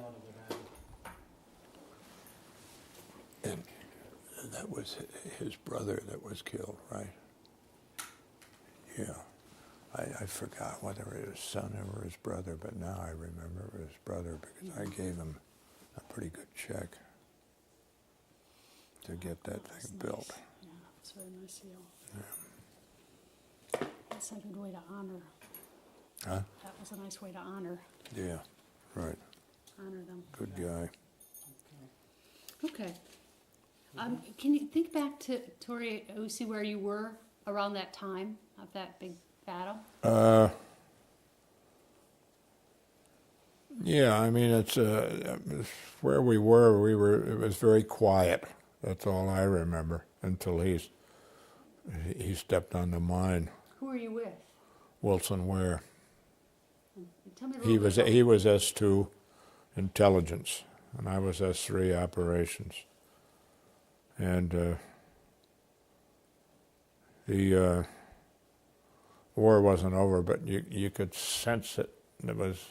out of the band. And that was his brother that was killed, right? Yeah. I forgot whether it was his son or his brother, but now I remember it was his brother because I gave him a pretty good check to get that thing built. Yeah, it's very nice of you. Yeah. That's a good way to honor. Huh? That was a nice way to honor Yeah, right. them. Good guy. Okay. Can you think back to Tori Usi where you were around that time of that big battle? Yeah, I mean, it's where we were. It was very quiet. That's all I remember until he stepped on the mine. Who were you with? Wilson Ware. Tell me a little bit. He was S2 intelligence, and I was S3 operations. And the war wasn't over, but you could sense it. It was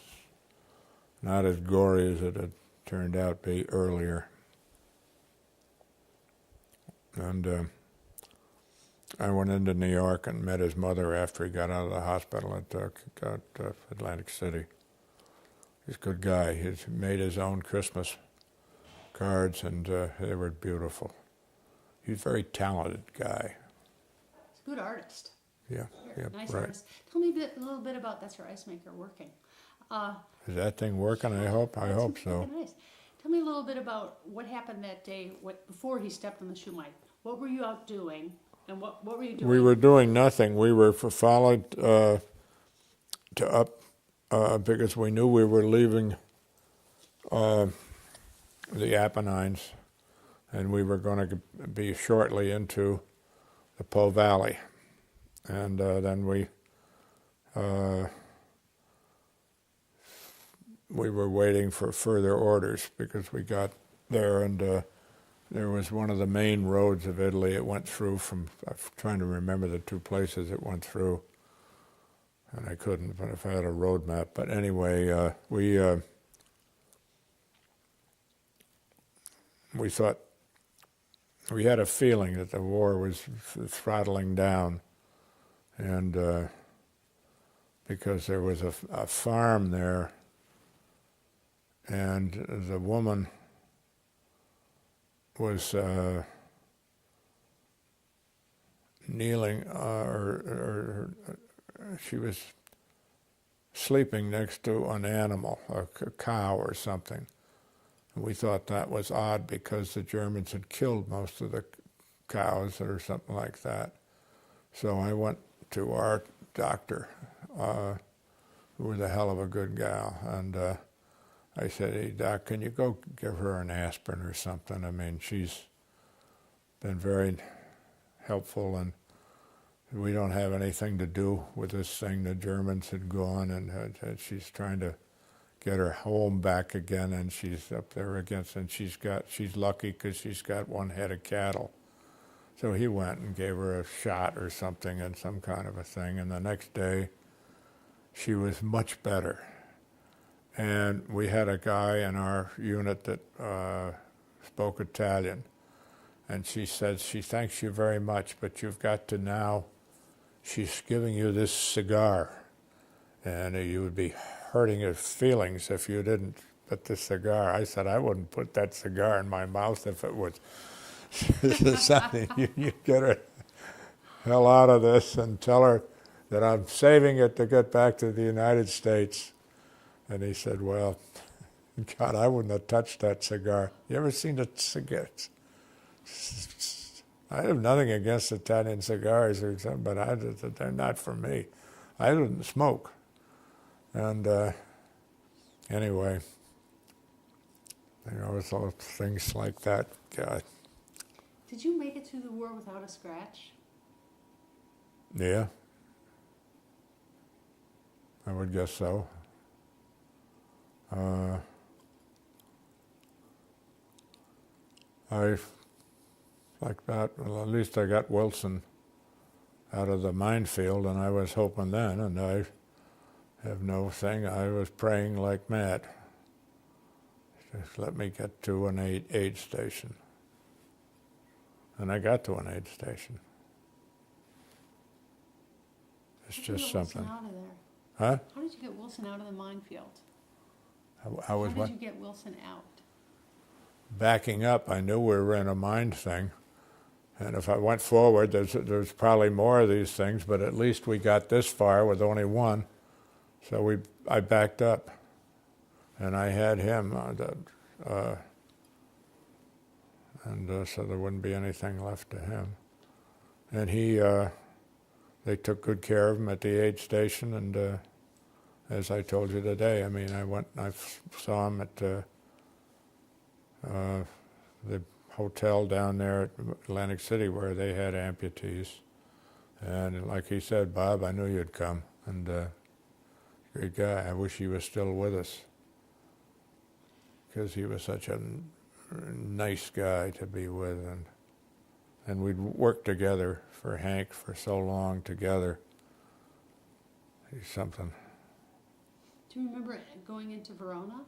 not as gory as it had turned out to be earlier. And I went into New York and met his mother after he got out of the hospital at Atlantic City. He's a good guy. He's made his own Christmas cards, and they were beautiful. He's a very talented guy. He's a good artist. Yeah, yeah, Nice right. artist. Tell me a little bit about that's your ice maker working. Is that thing working? I hope so. Nice. Tell me a little bit about what happened that day before he stepped on the shoe mic. What were you out doing, and what were you doing? We were doing nothing. We were followed to up because we knew we were leaving the Apennines, and we were going to be shortly into the Po Valley. And then we were waiting for further orders because we got there, and there was one of the main roads of Italy it went through from, I'm trying to remember the two places it went through, and I couldn't, but if I had a road map. But anyway, we thought, we had a feeling that the war was throttling down, and because there was a farm there, and the woman was kneeling, or she was sleeping next to an animal, a cow or something. And we thought that was odd because the Germans had killed most of the cows or something like that. So I went to our doctor, who was a hell of a good gal, and I said, "Hey, Doc, can you go give her an aspirin or something? I mean, she's been very helpful, and we don't have anything to do with this thing. The Germans had gone, and she's trying to get her home back again, and she's up there against, and she's lucky because she's got one head of cattle." So he went and gave her a shot or something and some kind of a thing, and the next day she was much better. And we had a guy in our unit that spoke Italian, and she said she thanks you very much, but you've got to now, she's giving you this cigar, and you would be hurting her feelings if you didn't put the cigar. I said I wouldn't put that cigar in my mouth if it was something. You get her hell out of this and tell her that I'm saving it to get back to the United States. And he said, well, God, I wouldn't have touched that cigar. You ever seen the cigarettes? I have nothing against Italian cigars or something, but they're not for me. I didn't smoke. And anyway, it's all things like that. God. Did you make it through the war without a scratch? Yeah. I would guess so. Like that, well, at least I got Wilson out of the minefield, and I was hoping then, and I have no thing, I was praying like mad. Just let me get to an aid station. And I got to an aid station. It's How did you just get Wilson something. out of there? Huh? How did you get Wilson out of the minefield? I was How what? did you get Wilson out? Backing up. I knew we were in a mine thing. And if I went forward, there's probably more of these things, but at least we got this far with only one. So I backed up. And I had him, so there wouldn't be anything left to him. And they took good care of him at the aid station, and as I told you today, I mean, I saw him at the hotel down there at Atlantic City where they had amputees. And like he said, Bob, I knew you'd come, and great guy. I wish he was still with us, because he was such a nice guy to be with, and we'd worked together for Hank for so long together. He's something. Do you remember going into Verona?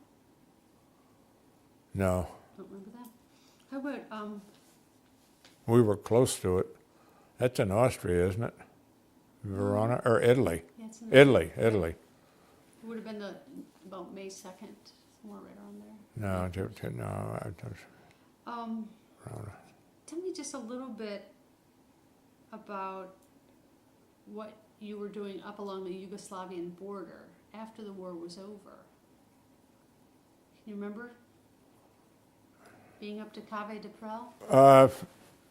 No, Don't remember that. How about we were close to it. That's in Austria, isn't it? Verona or Italy? yeah, it's in Italy. It would have been about May 2nd, somewhere right around there. No. Verona. Tell me just a little bit about what you were doing up along the Yugoslavian border after the war was over. Can you remember being up to Cave de Prel?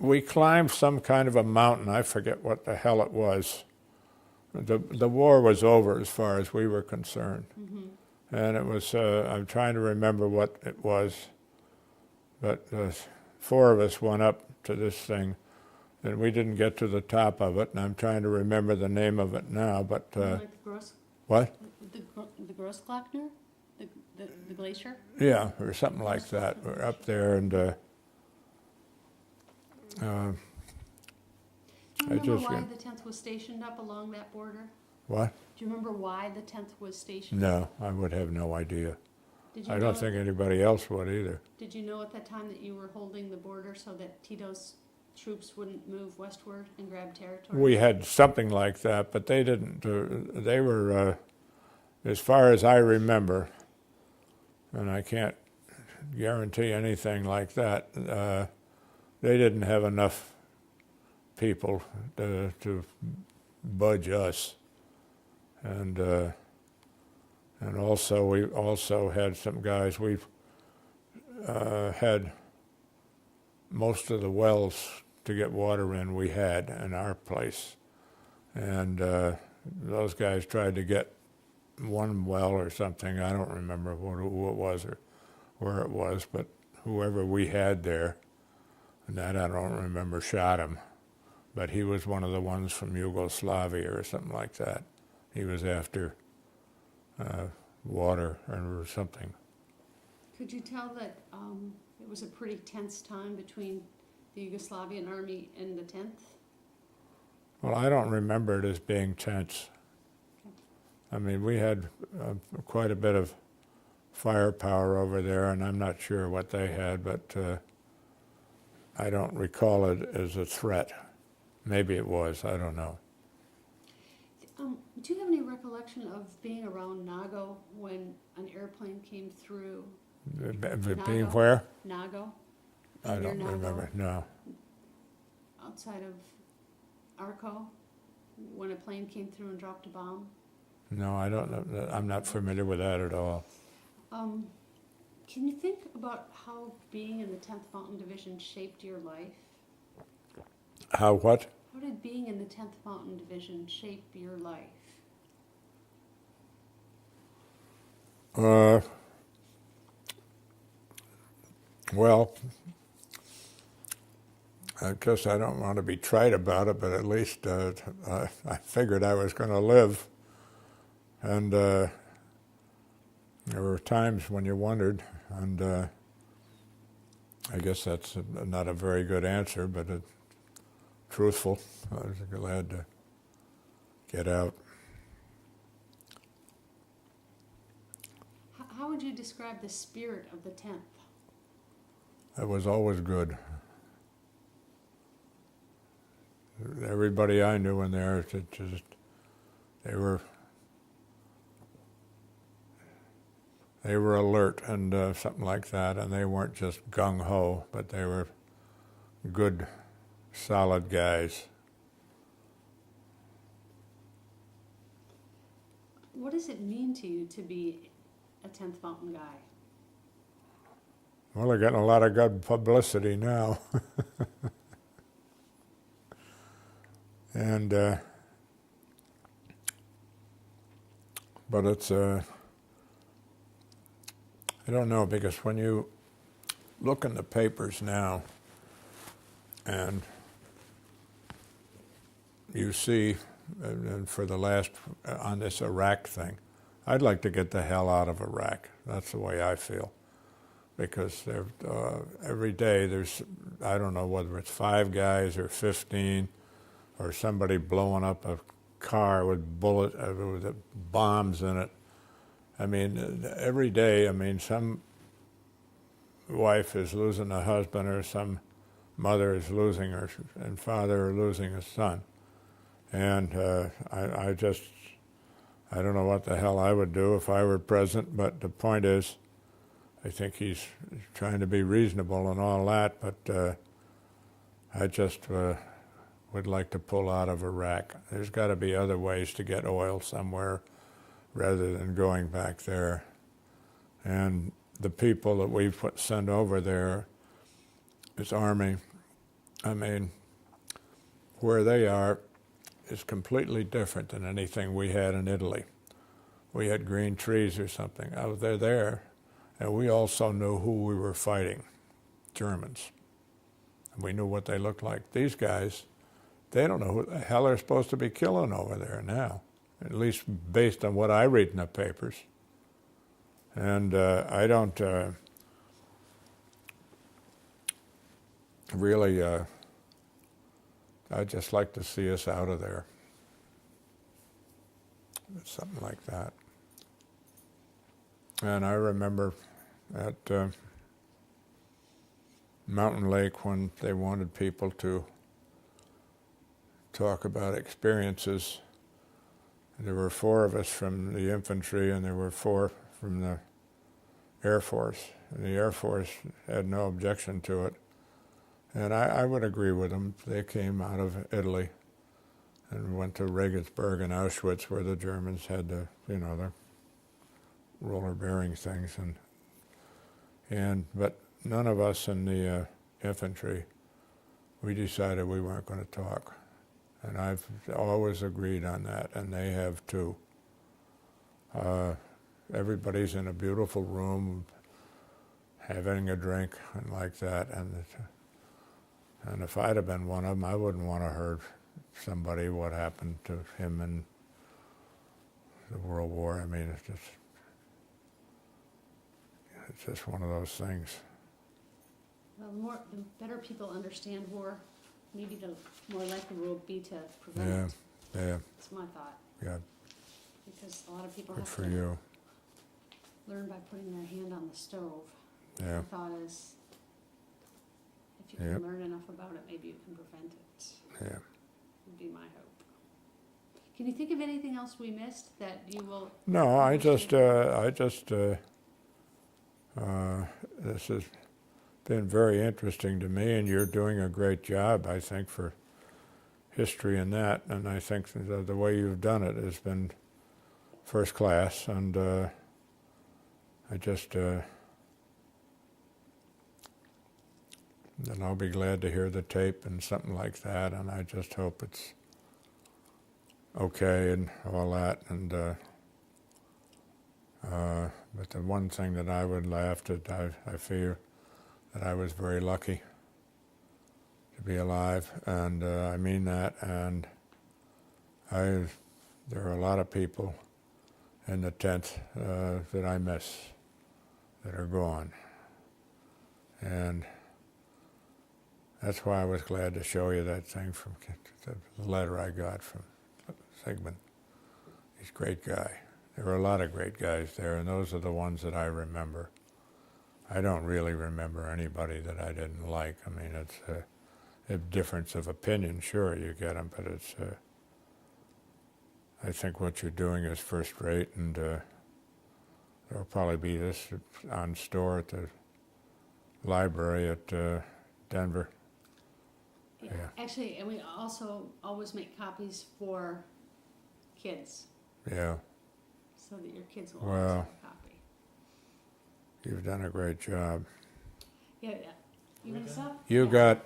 We climbed some kind of a mountain. I forget what the hell it was. The war was over as far as we were concerned. Mm-hmm. And it was, I'm trying to remember what it was, but 4 of us went up to this thing, and we didn't get to the top of it, and I'm trying to remember the name of it now, but... Like the Gross... What? The Grossglockner? The glacier? Yeah, or something like that. We're up there, and Do you remember why the 10th was stationed up along that border? what? Do you remember why the 10th was stationed? No, I would have no idea. Did you I know, don't think anybody else would either. Did you know at that time that you were holding the border so that Tito's troops wouldn't move westward and grab territory? We had something like that, but they didn't. They were, as far as I remember, and I can't guarantee anything like that, they didn't have enough people to budge us. And also, we also had some guys. We've had most of the wells to get water in we had in our place. And those guys tried to get one well or something. I don't remember who it was or where it was, but whoever we had there, and that I don't remember, shot him. But he was one of the ones from Yugoslavia or something like that. He was after water or something. Could you tell that it was a pretty tense time between the Yugoslavian army and the 10th? Well, I don't remember it as being tense. I mean, we had quite a bit of firepower over there, and I'm not sure what they had, but I don't recall it as a threat. Maybe it was, I don't know. Do you have any recollection of being around Nago when an airplane came through? Being where? Nago? I Near don't Nago, remember, no. outside of Arco, when a plane came through and dropped a bomb? No, I don't know. I'm not familiar with that at all. Can you think about how being in the 10th Mountain Division shaped your life? How what? How did being in the 10th Mountain Division shape your life? Well, I guess I don't want to be trite about it, but at least I figured I was going to live. And there were times when you wondered, and I guess that's not a very good answer, but truthful. I was glad to get out. How would you describe the spirit of the 10th? It was always good. Everybody I knew in there, they were alert and something like that, and they weren't just gung-ho, but they were good, solid guys. What does it mean to you to be a 10th Mountain guy? Well, they're getting a lot of good publicity now. And, but it's, I don't know, because when you look in the papers now and you see, and for the last, on this Iraq thing, I'd like to get the hell out of Iraq. That's the way I feel. Because every day there's, I don't know whether it's 5 guys or 15, or somebody blowing up a car with with bombs in it. I mean, every day, I mean, some wife is losing a husband, or some mother is losing her, and father are losing a son. And I don't know what the hell I would do if I were president, but the point is, I think he's trying to be reasonable and all that, but I just would like to pull out of Iraq. There's got to be other ways to get oil somewhere rather than going back there. And the people that we send over there, this army, I mean, where they are is completely different than anything we had in Italy. We had green trees or something. They're there, and we also knew who we were fighting, Germans. And we knew what they looked like. These guys, they don't know who the hell they're supposed to be killing over there now, at least based on what I read in the papers. And I don't really, I'd just like to see us out of there. Something like that. And I remember at Mountain Lake when they wanted people to talk about experiences. There were 4 of us from the infantry, and there were 4 from the Air Force. And the Air Force had no objection to it. And I would agree with them. They came out of Italy and went to Regensburg and Auschwitz, where the Germans had the, you know, the roller bearing things. But none of us in the infantry, we decided we weren't going to talk. And I've always agreed on that, and they have too. Everybody's in a beautiful room, having a drink and like that, and if I'd have been one of them, I wouldn't want to hear somebody what happened to him in the World War. I mean, it's just one of those things. Well, the better people understand war, maybe the more likely we'll be to prevent it. Yeah. That's my thought. Yeah. Because a lot of people Good have for to you. learn by putting their hand on the stove. Yeah. My thought is, if you can learn enough about it, maybe you can prevent it. Yeah. Would be my hope. Can you think of anything else we missed that you will? No, this has been very interesting to me, and you're doing a great job, I think, for history and that. And I think the way you've done it has been first class. And then I'll be glad to hear the tape and something like that. And I just hope it's okay and all that. And but the one thing that I would laugh at, I feel that I was very lucky to be alive, and I mean that. And there are a lot of people in the tent that I miss that are gone, and that's why I was glad to show you that thing from the letter I got from Sigmund. He's a great guy, There were a lot of great guys there, and those are the ones that I remember. I don't really remember anybody that I didn't like. I mean, it's a difference of opinion. Sure, you get them, but it's. I think what you're doing is first rate, and there'll probably be this on store at the library at Denver. Yeah. Actually, and we also always make copies for kids, Yeah, so that your kids will Well, always have a copy. you've done a great job. Yeah, yeah. You gonna stop? You Yeah. got